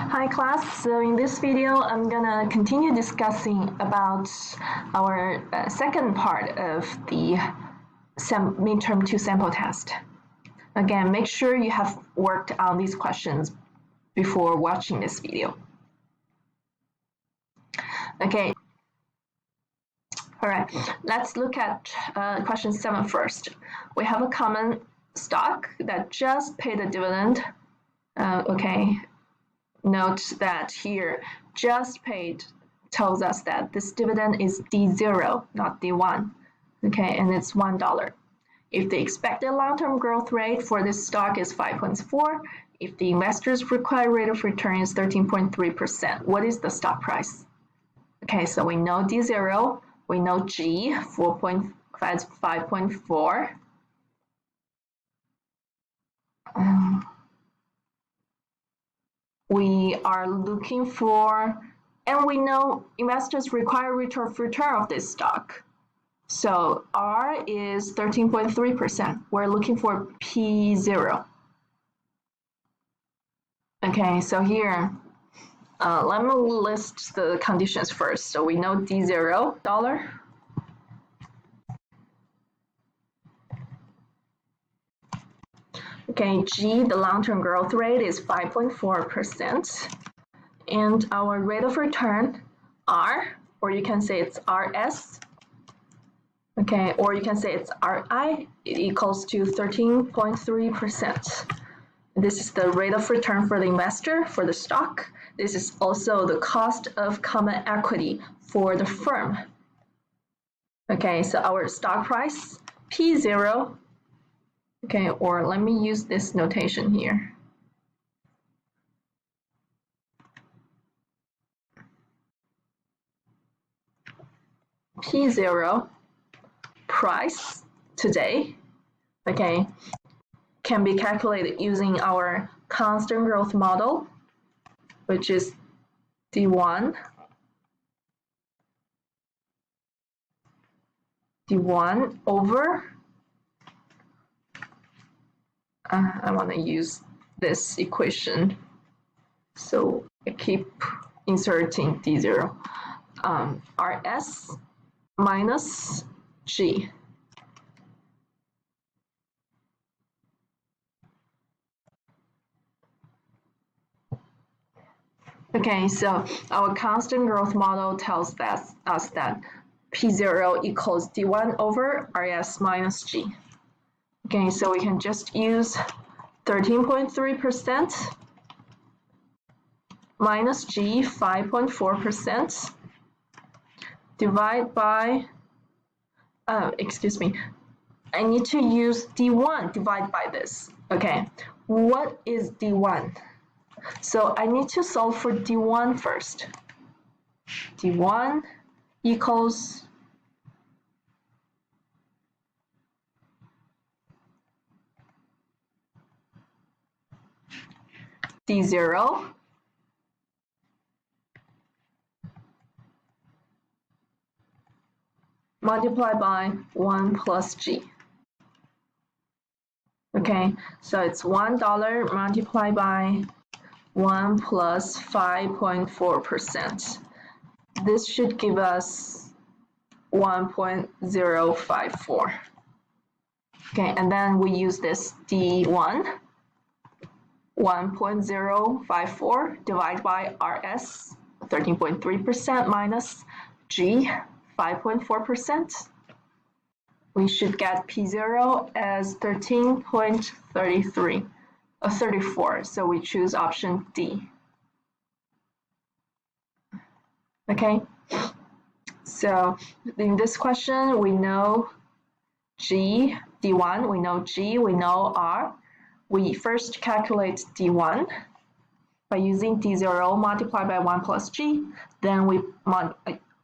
Hi class, so in this video I'm gonna continue discussing about our second part of the midterm 2 sample test. Again, make sure you have worked on these questions before watching this video. Okay, all right, let's look at question 7 first. We have a common stock that just paid a dividend. Note that here, just paid tells us that this dividend is D0, not D1, okay, and it's $1. If the expected long-term growth rate for this stock is 5.4, if the investor's required rate of return is 13.3%, what is the stock price? Okay, so we know D0, we know G, 5.4. We are looking for, and we know investors require rate of return of this stock. So R is 13.3%. We're looking for P0. Okay, so here, let me list the conditions first. So we know D0, dollar. Okay, G, the long-term growth rate is 5.4%. And our rate of return, R, or you can say it's RS. Okay, or you can say it's RI, it equals to 13.3%. This is the rate of return for the investor, for the stock. This is also the cost of common equity for the firm. Okay, so our stock price, P0, okay, or let me use this notation here. P0 price today, okay, can be calculated using our constant growth model, which is D1 over, I want to use this equation, so I keep inserting D0, RS minus G. Okay, so our constant growth model tells us that P0 equals D1 over RS minus G. Okay, so we can just use 13.3% minus G, 5.4%, divide by, excuse me, I need to use D1 divide by this. Okay, what is D1? So I need to solve for D1 first. D1 equals D0 multiplied by 1 plus G. Okay, so it's $1 multiplied by 1 plus 5.4%. This should give us 1.054. Okay, and then we use this D1, 1.054 divided by RS, 13.3% minus G, 5.4%. We should get P0 as 13.34, so we choose option D. Okay, so in this question, we know G, D1, we know G, we know R. We first calculate D1 by using D0 multiplied by 1 plus G. Then we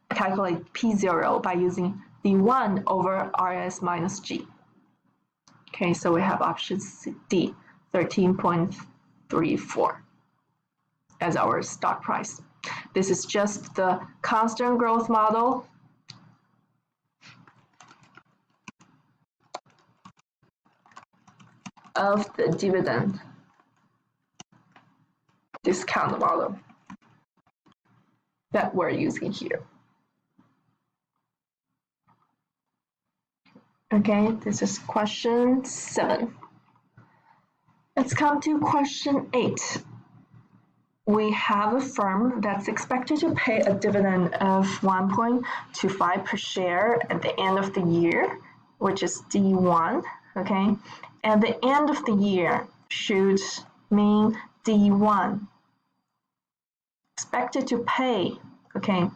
calculate P0 by using D1 over RS minus G. Okay, so we have option D, 13.34 as our stock price. This is just the constant growth model. Of the dividend. discount model that we're using here. Okay, this is question 7. Let's come to question 8. We have a firm that's expected to pay a dividend of 1.25 per share at the end of the year, which is D1, okay? At the end of the year should mean D1. Expected to pay, okay?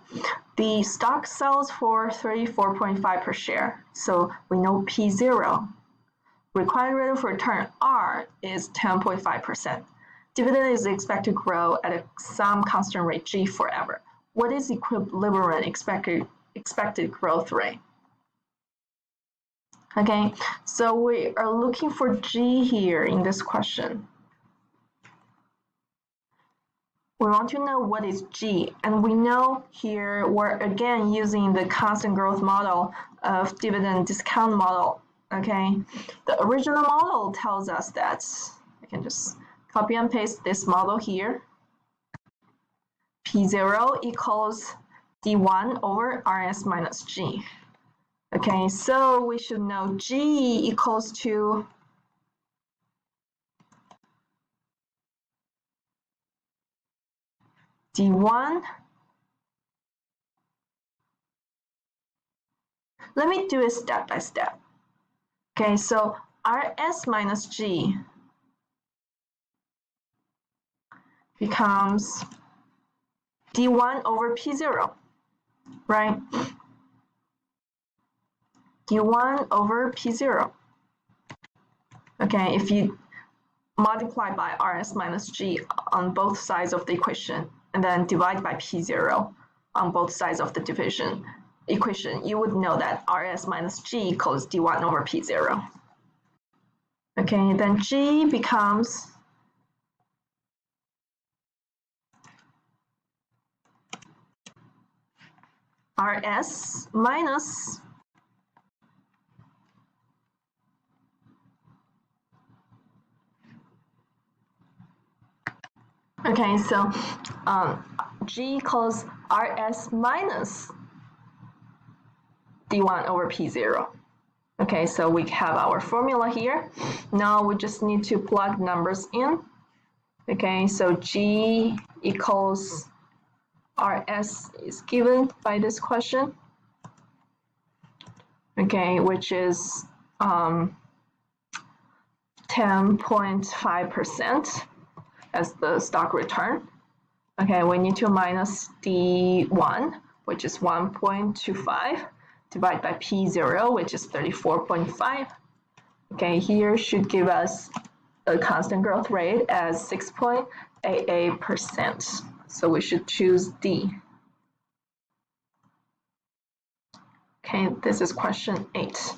The stock sells for 34.5 per share, so we know P0. Required rate of return, R, is 10.5%. Dividend is expected to grow at some constant rate, G, forever. What is equilibrium expected growth rate? Okay, so we are looking for G here in this question. We want to know what is G, and we know here we're again using the constant growth model of dividend discount model, okay? The original model tells us that, I can just copy and paste this model here. P0 equals D1 over RS minus G. Okay, so we should know G equals to D1. Let me do it step by step. Okay, so RS minus G becomes D1 over P0, right? D1 over P0. Okay, if you multiply by RS minus G on both sides of the equation, and then divide by P0 on both sides of the division equation, you would know that RS minus G equals D1 over P0. Okay, then G becomes RS minus okay, so G equals RS minus D1 over P0. Okay, so we have our formula here. Now we just need to plug numbers in. Okay, so G equals RS is given by this question. Okay, which is 10.5% as the stock return. Okay, we need to minus D1, which is 1.25, divide by P0, which is 34.5. Okay, here should give us a constant growth rate as 6.88%. So we should choose D. Okay, this is question 8.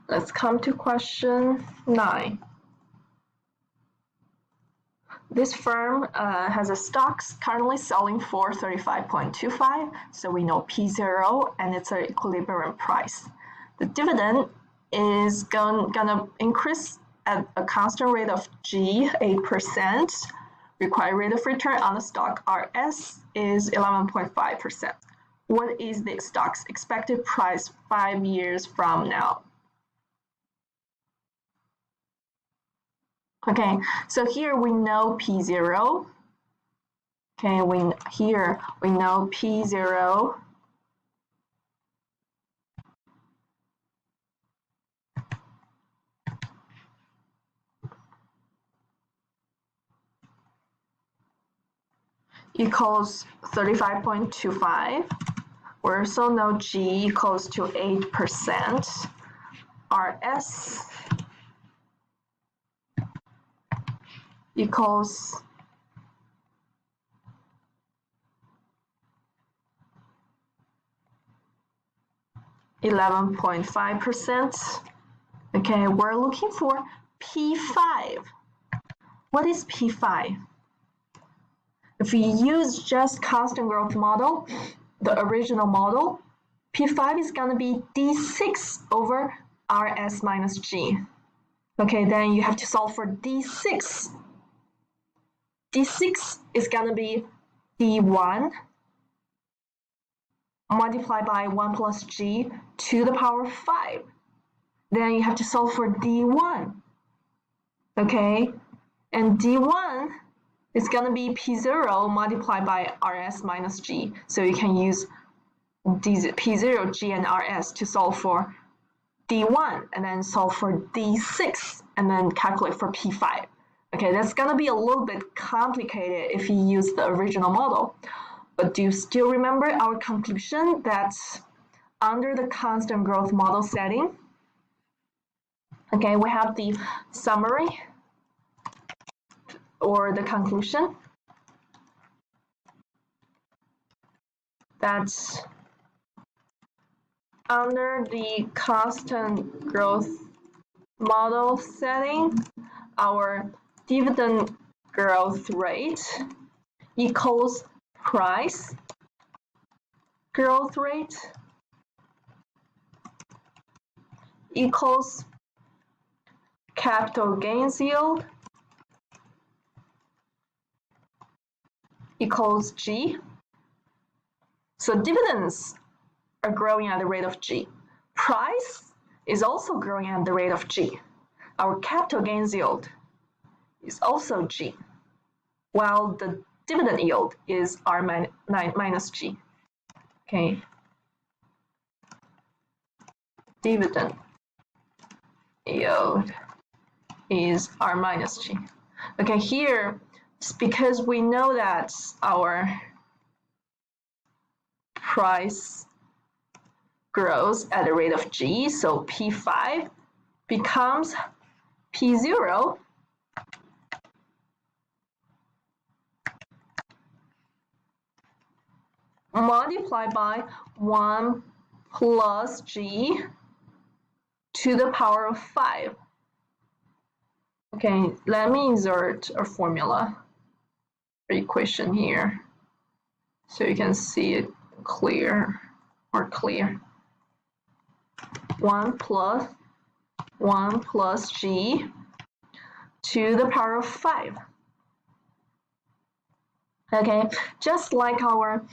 Let's come to question 9. This firm has a stocks currently selling for 35.25, so we know P0 and it's an equilibrium price. The dividend is gonna increase at a constant rate of G, 8%. Required rate of return on the stock RS is 11.5%. What is the stock's expected price 5 years from now? Okay, so here we know P0. Okay, here we know P0 equals 35.25. We also know G equals to 8%. RS equals 11.5%. Okay, we're looking for P5. What is P5? If we use just constant growth model, the original model, P5 is going to be D6 over RS minus G. Okay, then you have to solve for D6. D6 is gonna be D1 multiplied by 1 plus G to the power of 5. Then you have to solve for D1. Okay, and D1 is gonna be P0 multiplied by RS minus G. So you can use P0, G, and RS to solve for D1, and then solve for D6, and then calculate for P5. Okay, that's gonna be a little bit complicated if you use the original model. But do you still remember our conclusion that under the constant growth model setting, okay, we have the summary or the conclusion that under the constant growth model setting, our dividend growth rate equals price growth rate equals capital gains yield equals G. So dividends are growing at the rate of G. Price is also growing at the rate of G. Our capital gains yield is also G, while the dividend yield is R minus G. Okay. Dividend yield is R minus G. Okay, here, it's because we know that our price grows at the rate of G, so P5 becomes P0 multiplied by 1 plus G to the power of 5. Okay, let me insert a formula equation here so you can see it clear. 1 plus G to the power of 5. Okay, just like our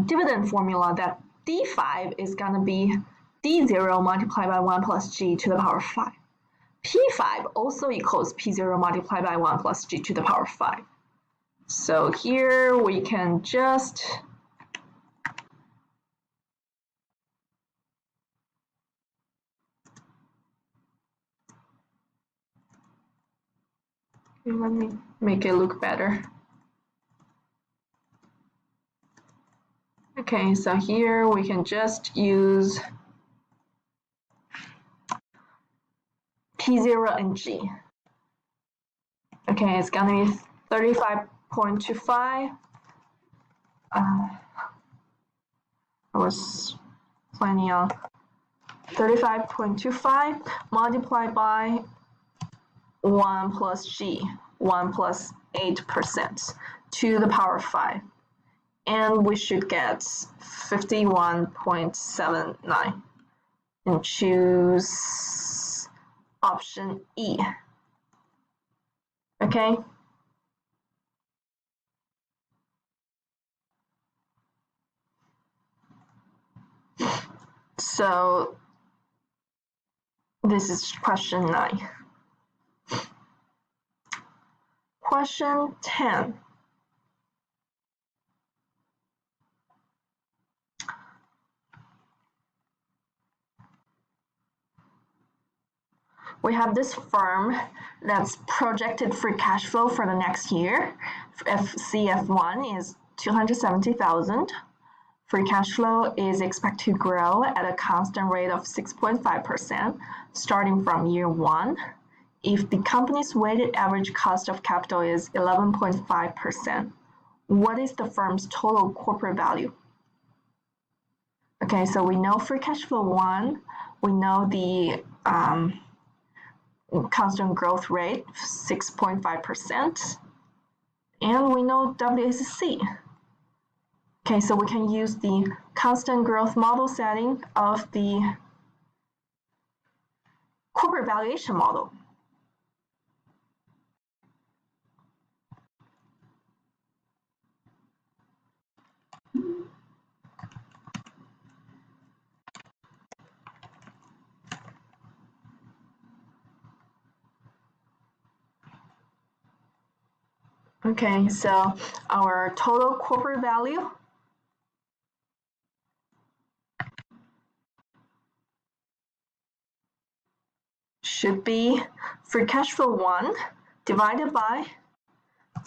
dividend formula, that D5 is gonna be D0 multiplied by 1 plus G to the power of 5. P5 also equals P0 multiplied by 1 plus G to the power of 5. So here we can just let me make it look better. Okay, so here we can just use P0 and G. Okay, it's gonna be 35.25. I was planning on 35.25 multiplied by 1 plus G, 1 plus 8% to the power of 5. And we should get 51.79 and choose option E. Okay. So this is question 9. Question 10. We have this firm that's projected free cash flow for the next year. FCF1 is 270,000. Free cash flow is expected to grow at a constant rate of 6.5% starting from year 1. If the company's weighted average cost of capital is 11.5%, what is the firm's total corporate value? Okay, so we know free cash flow 1, we know the constant growth rate, 6.5%, and we know WACC. Okay, so we can use the constant growth model setting of the corporate valuation model. Okay, so our total corporate value should be free cash flow 1 divided by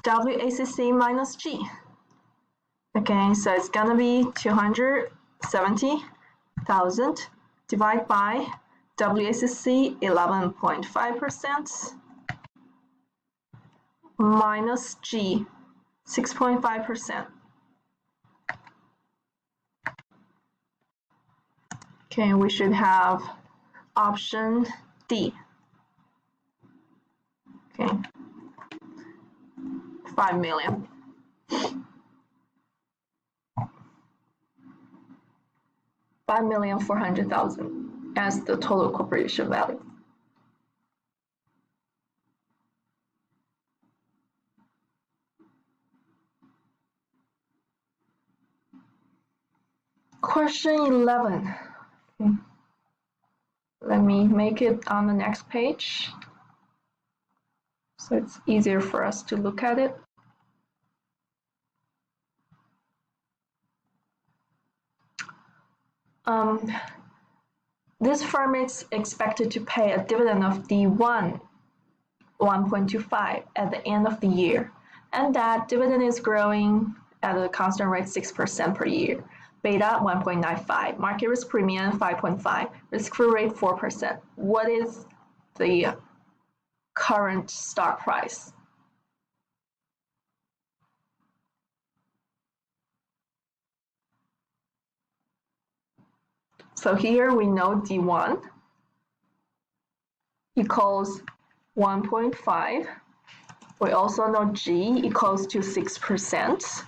WACC minus G. Okay, so it's gonna be 270,000 divided by WACC 11.5% minus G 6.5%. Okay, we should have option D. Okay, 5 million. $5,400,000 as the total corporation value. Question 11. Okay. Let me make it on the next page so it's easier for us to look at it. This firm is expected to pay a dividend of D1 1.25 at the end of the year, and that dividend is growing at a constant rate 6% per year. Beta 1.95, market risk premium 5.5, risk-free rate 4%. What is the current stock price? So here we know D1 equals 1.5. We also know G equals to 6%.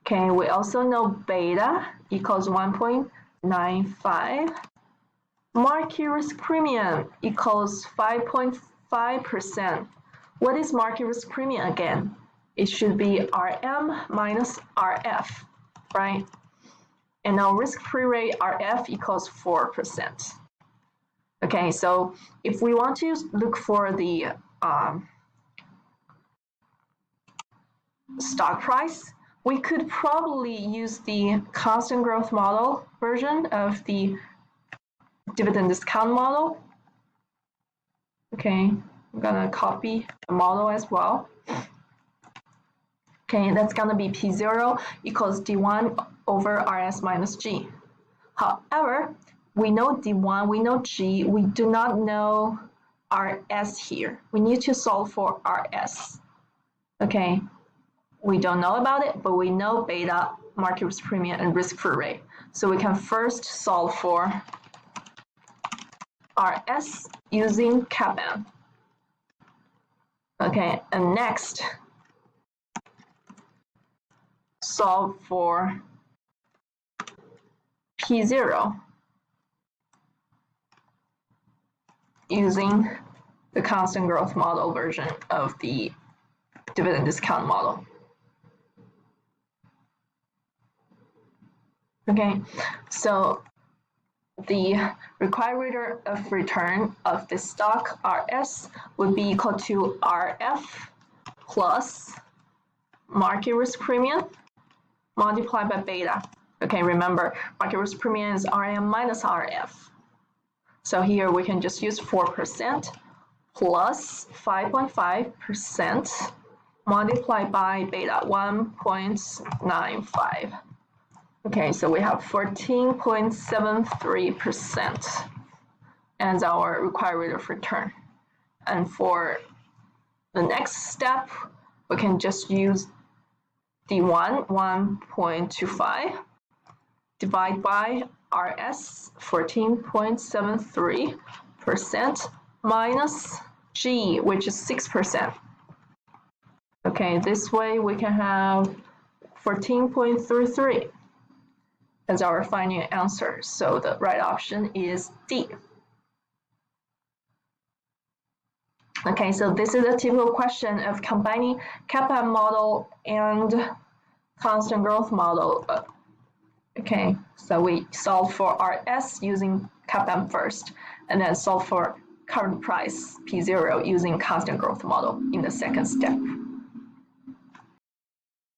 Okay, we also know beta equals 1.95. Market risk premium equals 5.5%. What is market risk premium again? It should be RM minus RF, right? And our risk-free rate RF equals 4%. Okay, so if we want to look for the stock price, we could probably use the constant growth model version of the dividend discount model. Okay, I'm gonna copy the model as well. Okay, that's gonna be P0 equals D1 over RS minus G. However, we know D1, we know G, we do not know RS here. We need to solve for RS. Okay, we don't know about it, but we know beta, market risk premium, and risk-free rate. So we can first solve for RS using CAPM. Okay, and next, solve for P0 using the constant growth model version of the dividend discount model. Okay, so the required rate of return of the stock RS would be equal to RF plus market risk premium multiplied by beta. Okay, remember, market risk premium is RM minus RF. So here we can just use 4% plus 5.5% multiplied by beta 1.95. Okay, so we have 14.73% as our required rate of return. And for the next step, we can just use D1 1.25 divided by RS 14.73% minus G, which is 6%. Okay, this way we can have 14.33 as our final answer. So the right option is D. Okay, so this is a typical question of combining CAPM model and constant growth model. Okay, so we solve for RS using CAPM first, and then solve for current price P0 using constant growth model in the second step.